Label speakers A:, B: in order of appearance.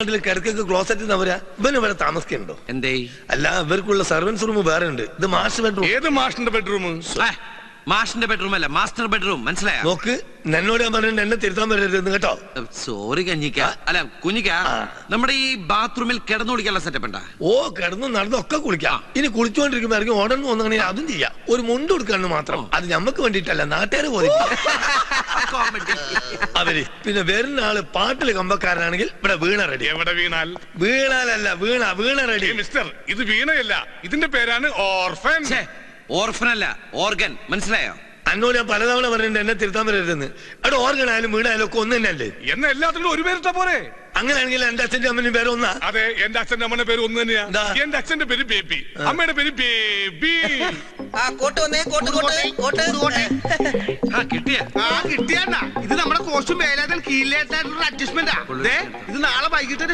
A: കിടക്കൊക്കെ closet നവരാ ഇവന് ഇവിടെ താമസിക്കുന്നുണ്ടോ?
B: എന്തേ?
A: അല്ല, ഇവർക്കുള്ള സർവൻസ് റൂം വേറെ ഉണ്ട്. ഇത് മാസ്റ്റർ ബെഡ്റൂം.
C: ഏത് മാഷിന്റെ ബെഡ്റൂം?
B: മാഷിന്റെ ബെഡ്റൂം അല്ല, മാസ്റ്റർ ബെഡ്റൂം. മനസ്സിലായോ?
A: നോക്ക്, എന്നോട് ഞാൻ പറഞ്ഞിട്ട് എന്നെ തിരുത്താൻ വരരുതെന്ന് കേട്ടോ.
B: സോറി കഞ്ഞിക്ക, അല്ല കുഞ്ഞിക്ക. നമ്മുടെ ഈ ബാത്റൂമിൽ കിടന്നു കുളിക്കാനുള്ള സെറ്റപ്പ് ഉണ്ടാ?
A: ഓ, കിടന്നു നടന്നൊക്കെ കുളിക്കാം. ഇനി കുളിച്ചോണ്ടിരിക്കുമ്പോ ഇറങ്ങി ഓടണം തോന്നുകയാണെങ്കിൽ അതും ചെയ്യാം. ഒരു മുണ്ട് കൊടുക്കാന്ന് മാത്രം. അത് ഞമ്മക്ക് വേണ്ടിട്ടല്ല, നാട്ടുകാർ പോലെ. അവര് പിന്നെ വരുന്ന ആള് പാട്ടില് കമ്പക്കാരനാണെങ്കിൽ ഇവിടെ വീണ റെഡി.
C: എവിടെ വീണാൽ?
A: വീണാലല്ല, വീണ റെഡി.
C: മിസ്റ്റർ, ഇത് വീണയല്ല, ഇതിന്റെ പേരാണ് ഓർഫൻ.
B: ഓർഫൻ അല്ല, ഓർഗൻ. മനസ്സിലായോ?
A: എന്നോട് ഞാൻ പലതവണ പറഞ്ഞിട്ട് എന്നെ തിരുത്താൻ വരരുതെന്ന്. അവിടെ ഓർഗൻ ആയാലും വീണായാലും ഒക്കെ ഒന്ന് തന്നെയല്ലേ?
C: എന്ന എല്ലാത്തിനും ഒരു പേരിട്ടാ പോരെ?
A: അങ്ങനെയാണെങ്കിൽ എന്റെ അച്ഛന്റെ അമ്മന്റെ പേര് ഒന്നാ?
C: അതെ, എന്റെ അച്ഛന്റെ അമ്മന്റെ പേര് ഒന്ന് തന്നെയാ. എന്റെ അച്ഛന്റെ പേര് ബേബി, അമ്മയുടെ പേര് ബേബി.
D: കിട്ടിയാ ഇത് നമ്മുടെ കോച്ചും വേലാതൽ കീഴിലേറ്റായിട്ടുള്ള അഡ്ജസ്റ്റ്മെന്റാ. ഇത് നാളെ വൈകിട്ട്